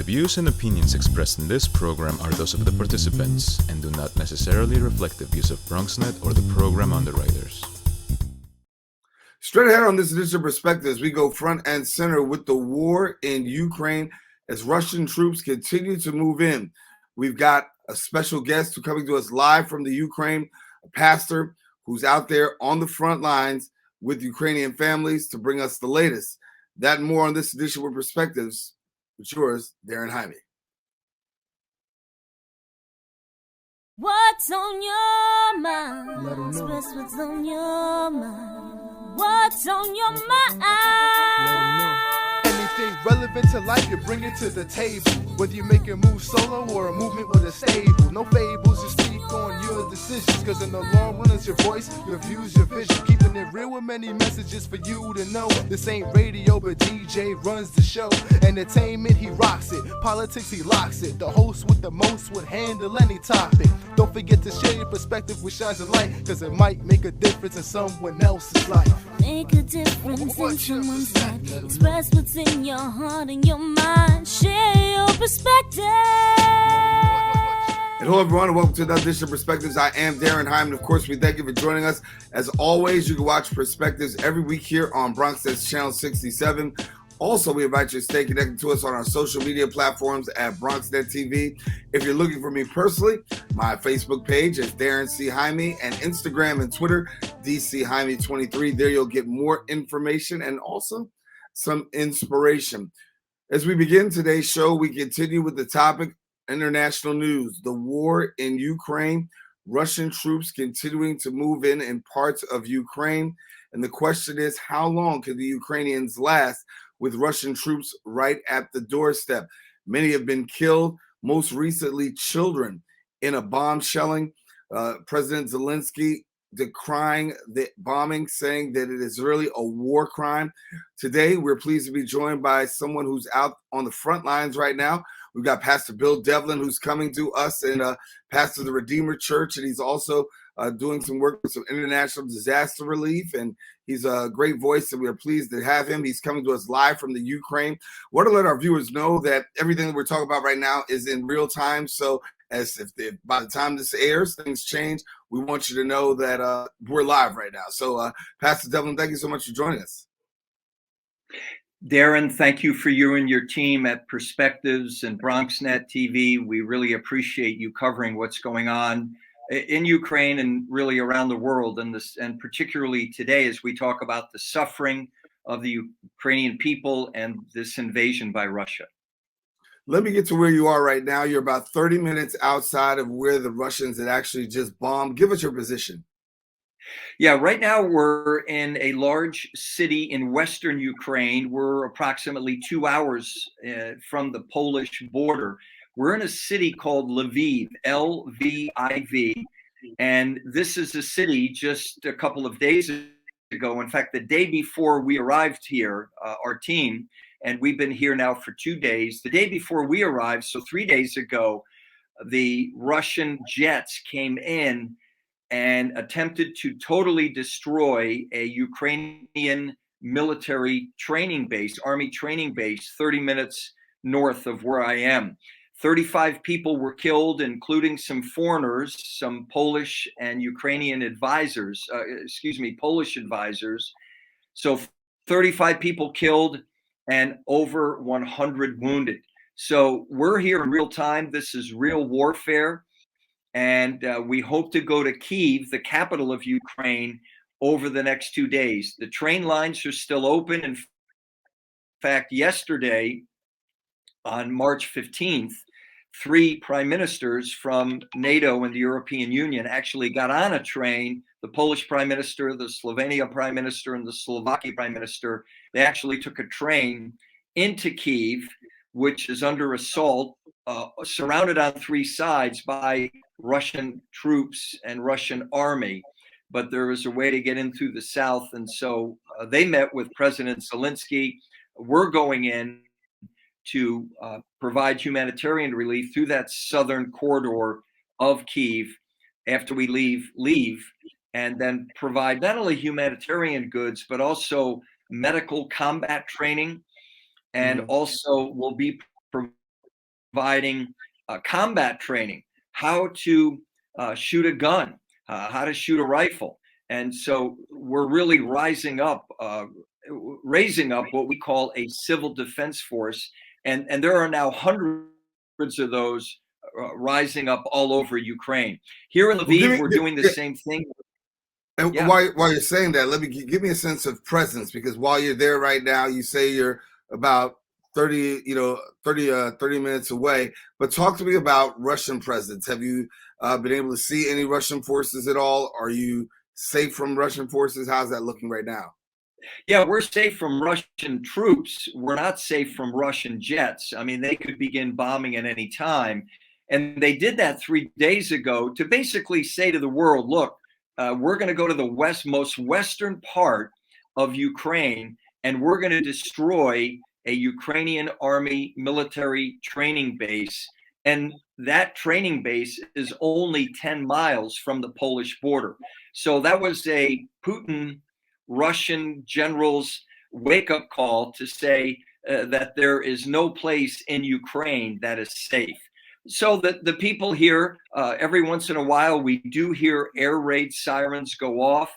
views and opinions expressed in this program are those of the participants and do not necessarily reflect the views of BronxNet or the program underwriters. Straight ahead on this edition of Perspectives, we go front and center with the war in Ukraine as Russian troops continue to move in. We've got a special guest coming to us live from the Ukraine, a pastor who's out there on the front lines with Ukrainian families to bring us the latest. That and more on this edition of Perspectives. With yours, Daren Jaime. What's on your mind? Express what's on your mind. What's on your mind? Anything relevant to life, you bring it to the table. Whether you make a move solo or a movement with a stable. No fables, you speak on your decisions. Cause in the long run, it's your voice, your views, your vision. Keeping it real with many messages for you to know. This ain't radio, but DJ runs the show. Entertainment, he rocks it. Politics, he locks it. The host with the most would handle any topic. Don't forget to share your perspective with shines of light. Cause it might make a difference in someone else's life. Make a difference in someone's life. Express what's in your heart and your mind. Share your perspective. And hello, everyone, and welcome to another edition of Perspectives. I am Daren Jaime, and of course, we thank you for joining us. As always, you can watch Perspectives every week here on BronxNet's Channel 67. Also, we invite you to stay connected to us on our social media platforms at BronxNet TV. If you're looking for me personally, my Facebook page is Daren C. Jaime, and Instagram and Twitter, DC Jaime 23. There you'll get more information and also some inspiration. As we begin today's show, we continue with the topic, international news, the war in Ukraine, Russian troops continuing to move in parts of Ukraine. And the question is, how long can the Ukrainians last with Russian troops right at the doorstep? Many have been killed, most recently children, in a bomb shelling. President Zelensky decrying the bombing, saying that it is really a war crime. Today, we're pleased to be joined by someone who's out on the front lines right now. We've got Pastor Bill Devlin, who's coming to us, and Pastor of the Redeemer Church, and he's also doing some work with some international disaster relief, and he's a great voice, and we are pleased to have him. He's coming to us live from the Ukraine. I want to let our viewers know that everything that we're talking about right now is in real time, so as if by the time this airs, things change, we want you to know that we're live right now. So, Pastor Devlin, thank you so much for joining us. Daren, thank you for you and your team at Perspectives and BronxNet TV. We really appreciate you covering what's going on in Ukraine and really around the world, and particularly today as we talk about the suffering of the Ukrainian people and this invasion by Russia. Let me get to where you are right now. You're about 30 minutes outside of where the Russians had actually just bombed. Give us your position. Yeah, right now we're in a large city in western Ukraine. We're approximately 2 hours from the Polish border. We're in a city called Lviv, L-V-I-V, and this is a city just a couple of days ago. In fact, the day before we arrived here, our team, and we've been here now for 2 days. The day before we arrived, so 3 days ago, the Russian jets came in and attempted to totally destroy a Ukrainian military training base, army training base, 30 minutes north of where I am. 35 people were killed, including some foreigners, some Polish and Ukrainian advisors, Polish advisors. So 35 people killed and over 100 wounded. So we're here in real time. This is real warfare. And we hope to go to Kyiv, the capital of Ukraine, over the next 2 days. The train lines are still open. In fact, yesterday, on March 15th, 3 prime ministers from NATO and the European Union actually got on a train. The Polish prime minister, the Slovenia prime minister, and the Slovakia prime minister, they actually took a train into Kyiv, which is under assault, surrounded on 3 sides by Russian troops and Russian army. But there is a way to get in through the south. And so they met with President Zelensky. We're going in to provide humanitarian relief through that southern corridor of Kyiv after we leave, and then provide not only humanitarian goods, but also medical combat training. And also will be providing combat training, how to shoot a gun, how to shoot a rifle. And so we're really raising up what we call a civil defense force. And there are now hundreds of those rising up all over Ukraine. Here in Lviv, we're doing the same thing. And while you're saying that, let me give me a sense of presence, because while you're there right now, you say you're about 30 minutes away. But talk to me about Russian presence. Have you been able to see any Russian forces at all? Are you safe from Russian forces? How's that looking right now? Yeah, we're safe from Russian troops. We're not safe from Russian jets. I mean, they could begin bombing at any time. And they did that 3 days ago to basically say to the world, look, we're going to go to the most western part of Ukraine, and we're going to destroy a Ukrainian army military training base. And that training base is only 10 miles from the Polish border. So that was a Putin Russian general's wake-up call to say that there is no place in Ukraine that is safe. So the people here, every once in a while, we do hear air raid sirens go off.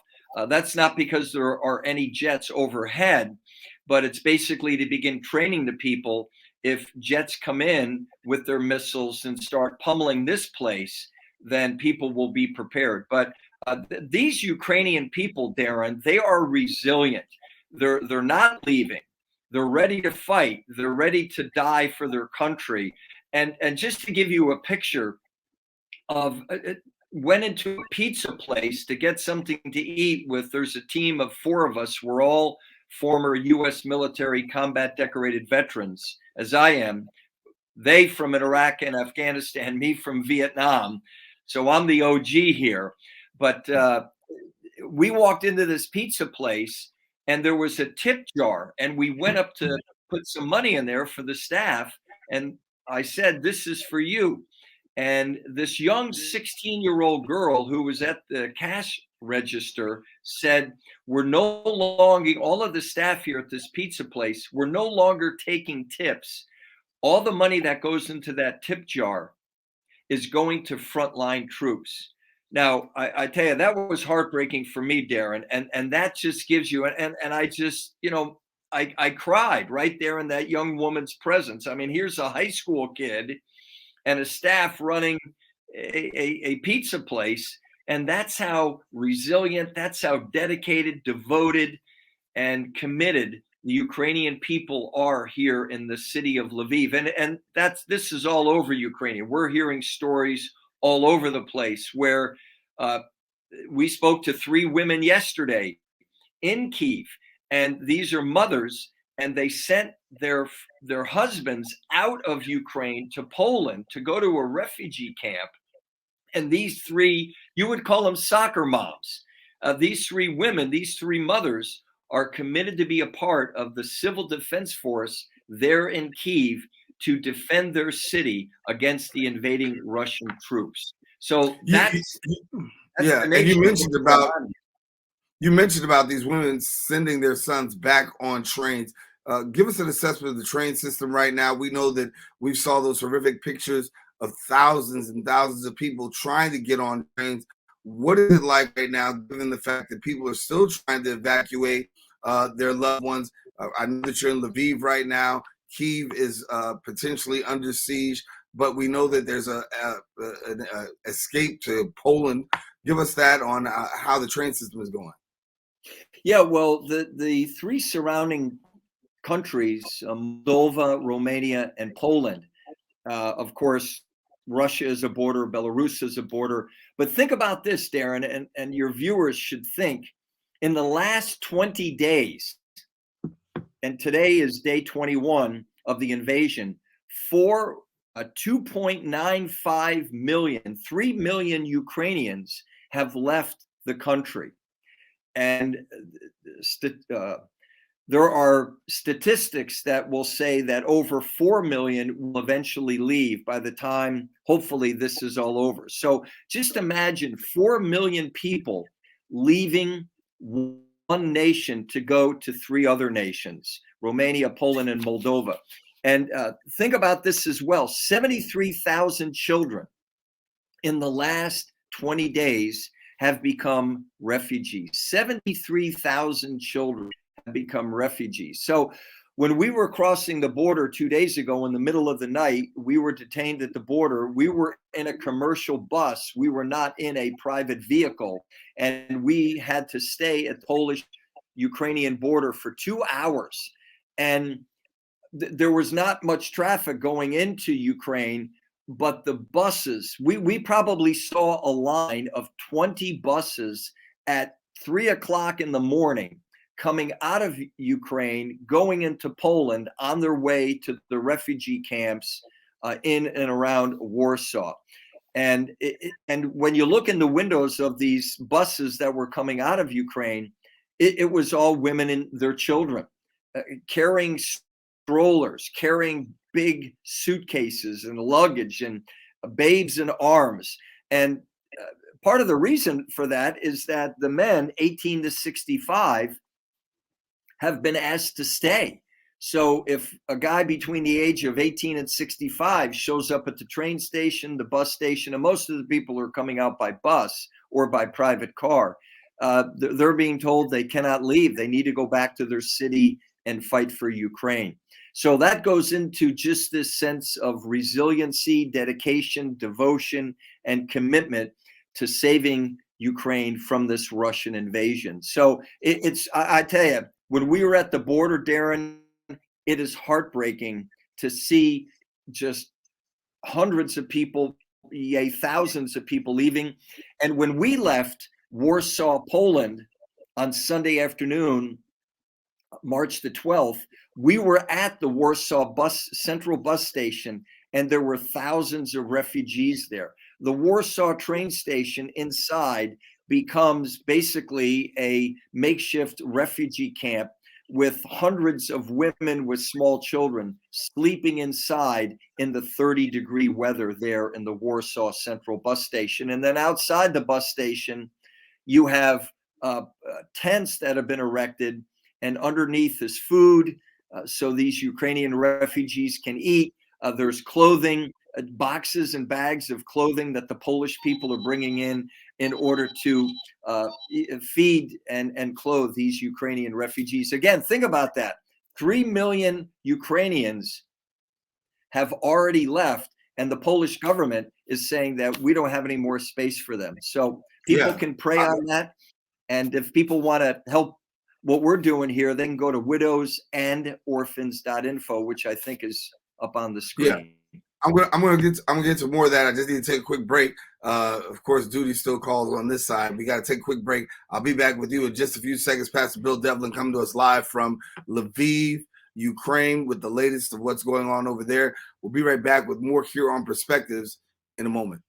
That's not because there are any jets overhead, but it's basically to begin training the people. If jets come in with their missiles and start pummeling this place, then people will be prepared. But these Ukrainian people, Daren, they are resilient. They're not leaving. They're ready to fight. They're ready to die for their country. And just to give you a picture of, went into a pizza place to get something to eat there's a team of 4 of us. We're all former U.S. military combat decorated veterans, as I am. They from Iraq and Afghanistan, me from Vietnam. So I'm the OG here. But we walked into this pizza place and there was a tip jar, and we went up to put some money in there for the staff. And I said, this is for you. And this young 16-year-old girl who was at the cash register said, we're no longer, all of the staff here at this pizza place, we're no longer taking tips. All the money that goes into that tip jar is going to frontline troops. Now, I tell you, that was heartbreaking for me, Daren. And that just gives you, and I just, I cried right there in that young woman's presence. I mean, here's a high school kid and a staff running a pizza place. And that's how resilient, that's how dedicated, devoted, and committed the Ukrainian people are here in the city of Lviv. And this is all over Ukraine. We're hearing stories all over the place where we spoke to 3 women yesterday in Kyiv. And these are mothers, and they sent their husbands out of Ukraine to Poland to go to a refugee camp. And these 3, you would call them soccer moms. These 3 women, these 3 mothers are committed to be a part of the civil defense force there in Kyiv to defend their city against the invading Russian troops. So that's yeah. And you mentioned about these women sending their sons back on trains. Give us an assessment of the train system right now. We know that we saw those horrific pictures of thousands and thousands of people trying to get on trains. What is it like right now, given the fact that people are still trying to evacuate their loved ones? I know that you're in Lviv right now. Kyiv is potentially under siege, but we know that there's an escape to Poland. Give us that on how the train system is going. Yeah, well, the 3 surrounding countries, Moldova, Romania, and Poland, of course, Russia is a border, Belarus is a border. But think about this, Daren, and your viewers should think, in the last 20 days, and today is day 21 of the invasion, 2.95 million, 3 million Ukrainians have left the country. And there are statistics that will say that over 4 million will eventually leave by the time, hopefully, this is all over. So just imagine 4 million people leaving one nation to go to 3 other nations, Romania, Poland, and Moldova. And think about this as well. 73,000 children in the last 20 days have become refugees. 73,000 children have become refugees. So when we were crossing the border 2 days ago in the middle of the night, we were detained at the border. We were in a commercial bus. We were not in a private vehicle. And we had to stay at the Polish-Ukrainian border for 2 hours. And there was not much traffic going into Ukraine, but the buses, we probably saw a line of 20 buses at 3 o'clock in the morning coming out of Ukraine, going into Poland on their way to the refugee camps in and around Warsaw. And when you look in the windows of these buses that were coming out of Ukraine, it was all women and their children carrying strollers, carrying big suitcases and luggage and babes in arms. And part of the reason for that is that the men 18 to 65 have been asked to stay. So if a guy between the age of 18 and 65 shows up at the train station, the bus station, and most of the people are coming out by bus or by private car, they're being told they cannot leave. They need to go back to their city and fight for Ukraine. So that goes into just this sense of resiliency, dedication, devotion, and commitment to saving Ukraine from this Russian invasion. So I tell you, when we were at the border, Daren, it is heartbreaking to see just hundreds of people, yea, thousands of people leaving. And when we left Warsaw, Poland on Sunday afternoon, March the 12th, we were at the Warsaw Central Bus Station, and there were thousands of refugees there. The Warsaw train station inside becomes basically a makeshift refugee camp with hundreds of women with small children sleeping inside in the 30-degree weather there in the Warsaw Central Bus Station. And then outside the bus station, you have tents that have been erected, and underneath is food, so these Ukrainian refugees can eat. There's clothing, boxes and bags of clothing that the Polish people are bringing in order to feed and clothe these Ukrainian refugees. Again, think about that. 3 million Ukrainians have already left, and the Polish government is saying that we don't have any more space for them. So people can pray on that. And if people want to help what we're doing here, they can go to widowsandorphans.info, which I think is up on the screen. Yeah. I'm gonna get to more of that. I just need to take a quick break. Of course, duty still calls on this side. We got to take a quick break. I'll be back with you in just a few seconds. Pastor Bill Devlin coming to us live from Lviv, Ukraine, with the latest of what's going on over there. We'll be right back with more here on Perspectives in a moment.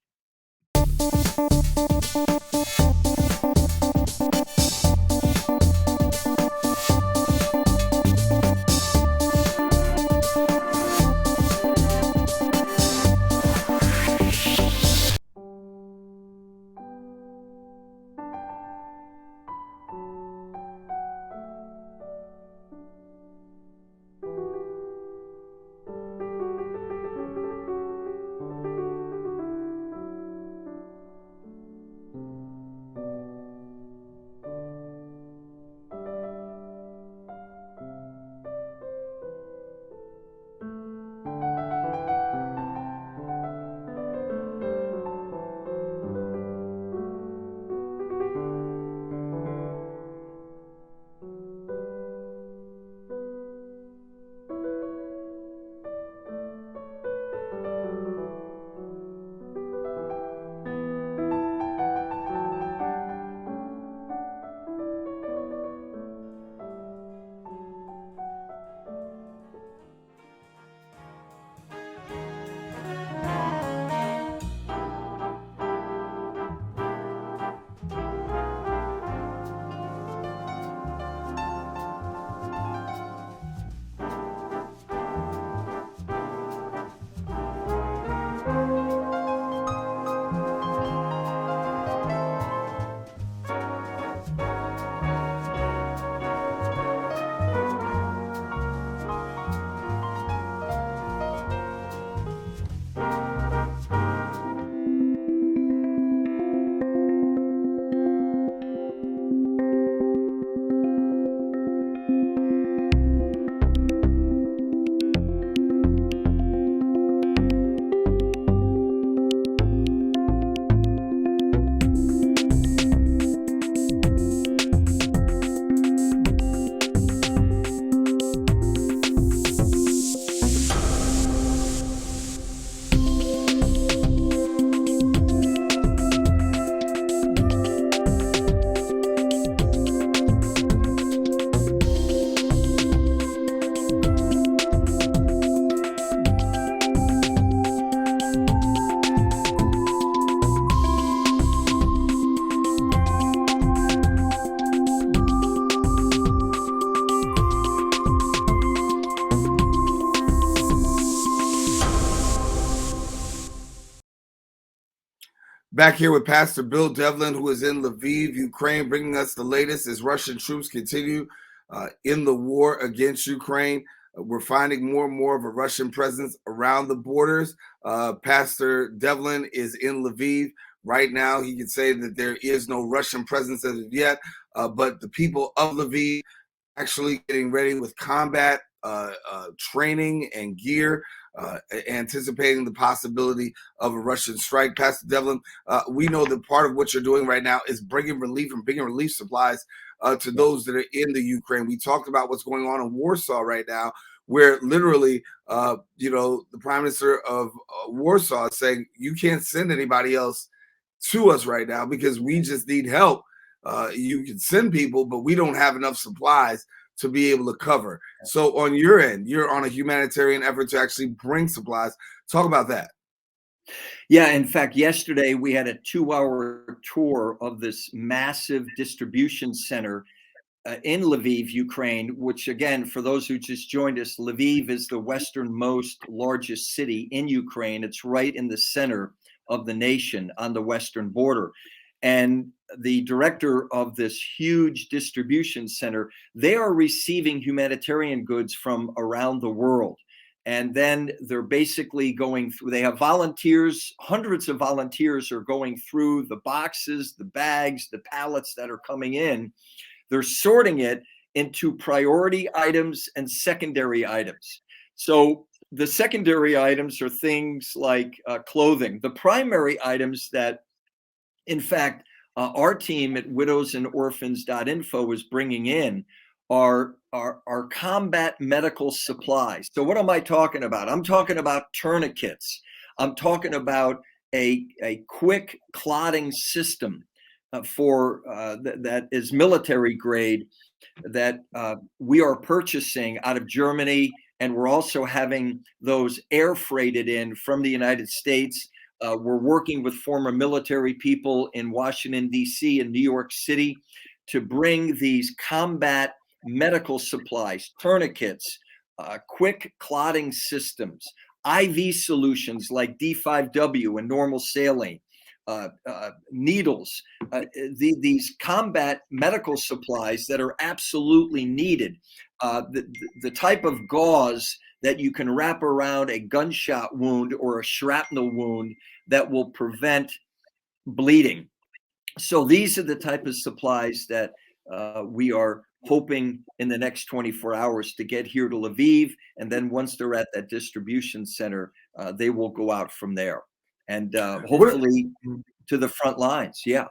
Back here with Pastor Bill Devlin, who is in Lviv, Ukraine, bringing us the latest as Russian troops continue in the war against Ukraine. We're finding more and more of a Russian presence around the borders. Pastor Devlin is in Lviv right now. He can say that there is no Russian presence as of yet, but the people of Lviv actually getting ready with combat training and gear, anticipating the possibility of a Russian strike. Pastor Devlin, we know that part of what you're doing right now is bringing relief and bringing relief supplies to those that are in the Ukraine. We talked about what's going on in Warsaw right now, where literally, the Prime Minister of Warsaw is saying, you can't send anybody else to us right now because we just need help. You can send people, but we don't have enough supplies to be able to cover. So on your end, you're on a humanitarian effort to actually bring supplies. Talk about that. Yeah, in fact, yesterday we had a 2-hour tour of this massive distribution center in Lviv, Ukraine, which again, for those who just joined us, Lviv is the westernmost largest city in Ukraine. It's right in the center of the nation on the western border. And the director of this huge distribution center, they are receiving humanitarian goods from around the world. And then they're basically going through, they have volunteers, hundreds of volunteers are going through the boxes, the bags, the pallets that are coming in. They're sorting it into priority items and secondary items. So the secondary items are things like clothing. The primary items that, in fact, our team at widowsandoorphans.info is bringing in are combat medical supplies. So what am I talking about? I'm talking about tourniquets. I'm talking about a quick clotting system that is military grade that we are purchasing out of Germany, and we're also having those air freighted in from the United States. We're working with former military people in Washington, D.C. and New York City to bring these combat medical supplies, tourniquets, quick clotting systems, IV solutions like D5W and normal saline, needles, these combat medical supplies that are absolutely needed. The type of gauze that you can wrap around a gunshot wound or a shrapnel wound that will prevent bleeding. So these are the type of supplies that we are hoping in the next 24 hours to get here to Lviv. And then once they're at that distribution center, they will go out from there. And hopefully to the front lines. Yeah.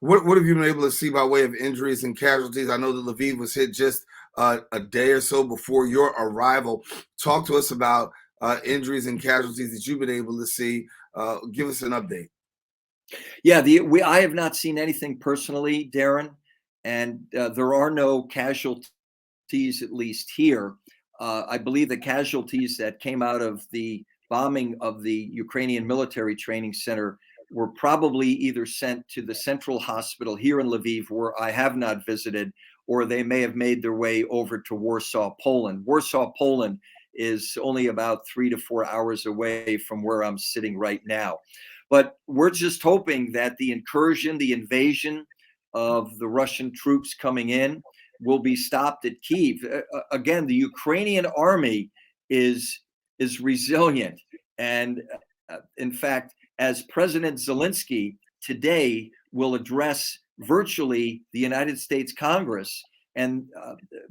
What have you been able to see by way of injuries and casualties? I know that Lviv was hit just a day or so before your arrival. Talk to us about injuries and casualties that you've been able to see. Give us an update. Yeah, I have not seen anything personally, Daren, and there are no casualties, at least here. I believe the casualties that came out of the bombing of the Ukrainian military training center were probably either sent to the central hospital here in Lviv, where I have not visited, or they may have made their way over to Warsaw, Poland. Warsaw, Poland is only about 3 to 4 hours away from where I'm sitting right now. But we're just hoping that the incursion, the invasion of the Russian troops coming in will be stopped at Kyiv. Again, the Ukrainian army is resilient. And in fact, as President Zelensky today will address virtually the United States Congress, and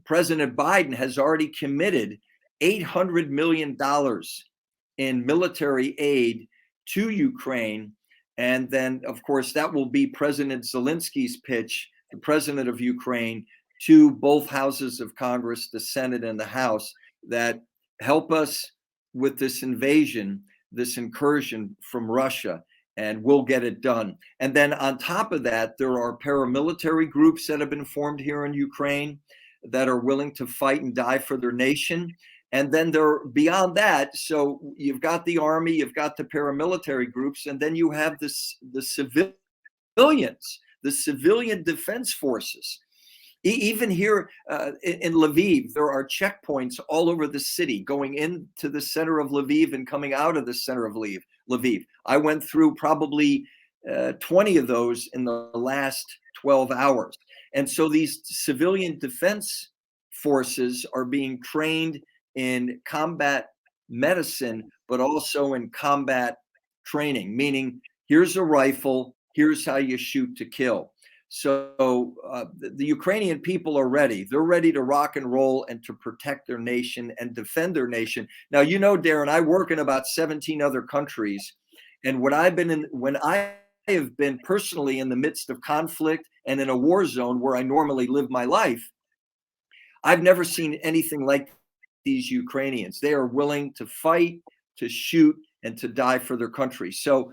President Biden has already committed $800 million in military aid to Ukraine. And then, of course, that will be President Zelensky's pitch, the president of Ukraine, to both houses of Congress, the Senate and the House, that help us with this invasion, this incursion from Russia, and we'll get it done. And then on top of that, there are paramilitary groups that have been formed here in Ukraine that are willing to fight and die for their nation. And then there, beyond that, so you've got the army, you've got the paramilitary groups, and then you have the civilians, the civilian defense forces. Even here in Lviv, there are checkpoints all over the city, going into the center of Lviv and coming out of the center of Lviv. I went through probably 20 of those in the last 12 hours. And so these civilian defense forces are being trained in combat medicine, but also in combat training, meaning here's a rifle, here's how you shoot to kill. So the Ukrainian people are ready. They're ready to rock and roll and to protect their nation and defend their nation. Now, you know, Daren, I work in about 17 other countries. And when I have been personally in the midst of conflict and in a war zone where I normally live my life, I've never seen anything like these Ukrainians. They are willing to fight, to shoot, and to die for their country. So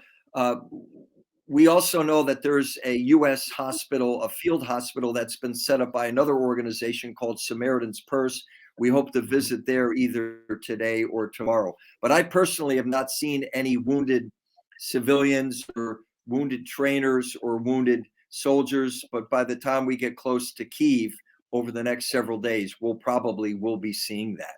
we also know that there's a U.S. hospital, a field hospital that's been set up by another organization called Samaritan's Purse. We hope to visit there either today or tomorrow. But I personally have not seen any wounded civilians or wounded trainers or wounded soldiers. But by the time we get close to Kyiv over the next several days, we'll be seeing that.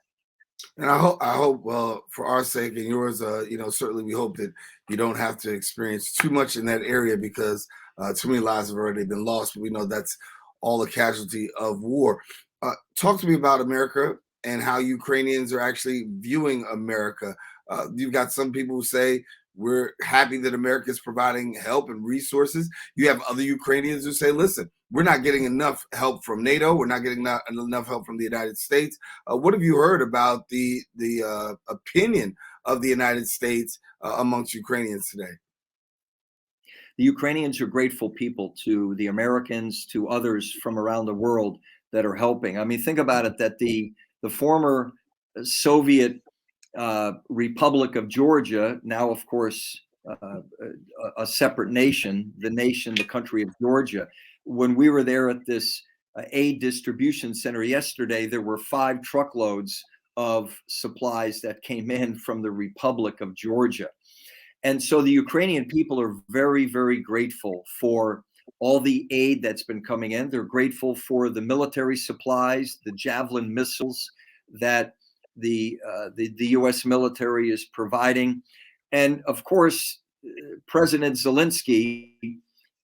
And I hope, for our sake and yours, certainly we hope that you don't have to experience too much in that area, because too many lives have already been lost. But we know that's all a casualty of war. Talk to me about America and how Ukrainians are actually viewing America. You've got some people who say we're happy that America is providing help and resources. You have other Ukrainians who say, listen, we're not getting enough help from NATO. We're not getting enough help from the United States. What have you heard about the opinion of the United States amongst Ukrainians today? The Ukrainians are grateful people to the Americans, to others from around the world that are helping. I mean, think about it, that the former Soviet Republic of Georgia, now, of course, a separate nation, the country of Georgia. When we were there at this aid distribution center yesterday, there were 5 truckloads of supplies that came in from the Republic of Georgia. And so the Ukrainian people are very, very grateful for all the aid that's been coming in. They're grateful for the military supplies, the Javelin missiles that the U.S. military is providing. And of course, President Zelensky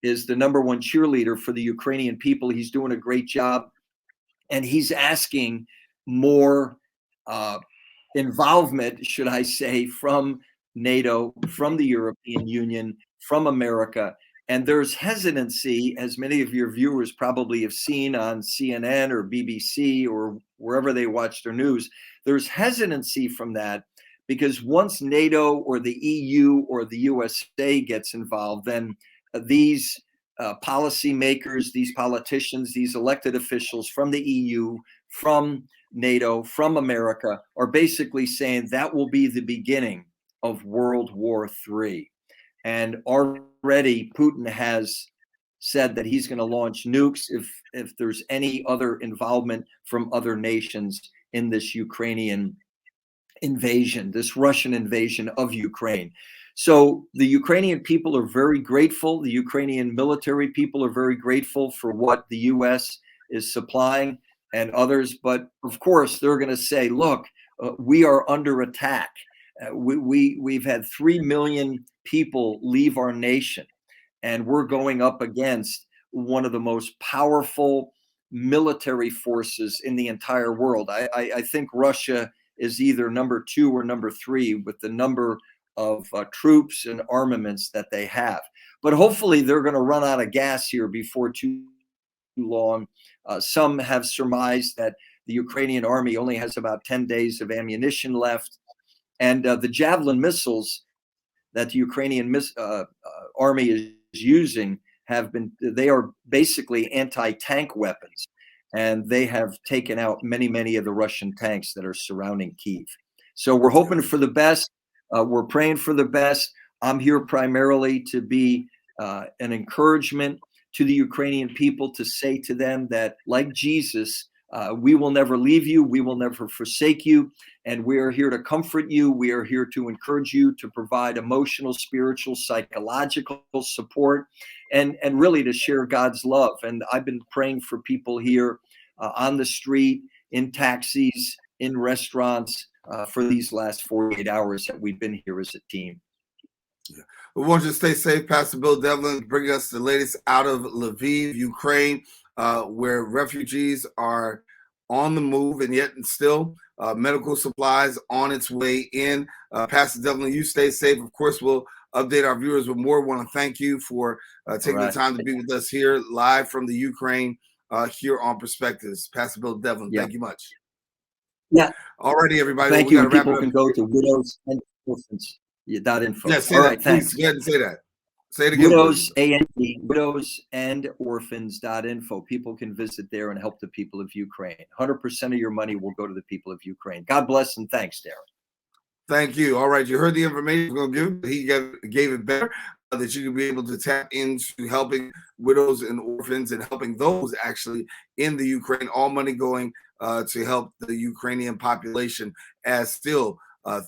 is the #1 cheerleader for the Ukrainian people. He's doing a great job, and he's asking more involvement, should I say, from NATO, from the European Union, from America. And there's hesitancy, as many of your viewers probably have seen on CNN or BBC or wherever they watch their news. There's hesitancy from that, because once NATO or the EU or the USA gets involved, then these policymakers, these politicians, these elected officials from the EU, from NATO, from America are basically saying that will be the beginning of World War III. And already Putin has said that he's going to launch nukes if there's any other involvement from other nations in this Ukrainian invasion, this Russian invasion of Ukraine. So the Ukrainian people are very grateful. The Ukrainian military people are very grateful for what the U.S. is supplying and others. But of course, they're going to say, look, we are under attack. We've had 3 million people leave our nation, and we're going up against one of the most powerful military forces in the entire world. I think Russia is either #2 or #3 with the number of troops and armaments that they have. But hopefully they're going to run out of gas here before too long. Some have surmised that the Ukrainian army only has about 10 days of ammunition left. And the Javelin missiles that the Ukrainian army is using they are basically anti-tank weapons. And they have taken out many of the Russian tanks that are surrounding Kyiv. So we're hoping for the best. We're praying for the best. I'm here primarily to be an encouragement to the Ukrainian people, to say to them that, like Jesus, we will never leave you. We will never forsake you. And we are here to comfort you. We are here to encourage you, to provide emotional, spiritual, psychological support, and really to share God's love. And I've been praying for people here on the street, in taxis, in restaurants, for these last 48 hours that we've been here as a team. We want you to stay safe. Pastor Bill Devlin bringing us the latest out of Lviv, Ukraine, where refugees are on the move and yet still medical supplies on its way in. Pastor Devlin, you stay safe. Of course, we'll update our viewers with more. We want to thank you for taking the time to be with us here live from the Ukraine here on Perspectives. Pastor Bill Devlin, thank you much. Yeah. Alrighty, everybody. Thank you. People can go to widows and orphans. .info. Yes, all right, thanks. Please, go ahead and say that. Say it again. Widows and orphans.info. People can visit there and help the people of Ukraine. 100% of your money will go to the people of Ukraine. God bless and thanks, Daren. Thank you. All right, you heard the information we're going to give. He gave it better that you can be able to tap into helping widows and orphans and helping those actually in the Ukraine. All money going to help the Ukrainian population, as still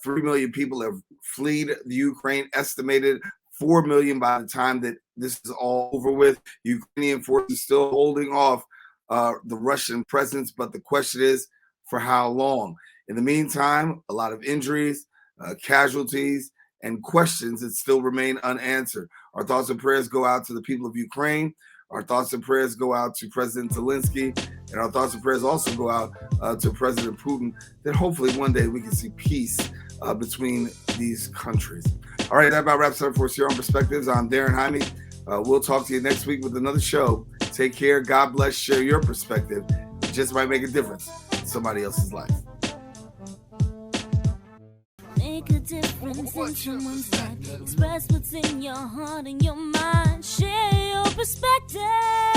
3 million people have fled the Ukraine, estimated 4 million by the time that this is all over with. Ukrainian forces still holding off the Russian presence, but the question is, for how long? In the meantime, a lot of injuries, casualties, and questions that still remain unanswered. Our thoughts and prayers go out to the people of Ukraine. Our thoughts and prayers go out to President Zelensky, and our thoughts and prayers also go out to President Putin, that hopefully one day we can see peace between these countries. All right, that about wraps up for us here on Perspectives. I'm Daren Jaime. We'll talk to you next week with another show. Take care. God bless. Share your perspective. It just might make a difference in somebody else's life. Make a difference in someone's life. Express what's in your heart and your mind. Share your perspective.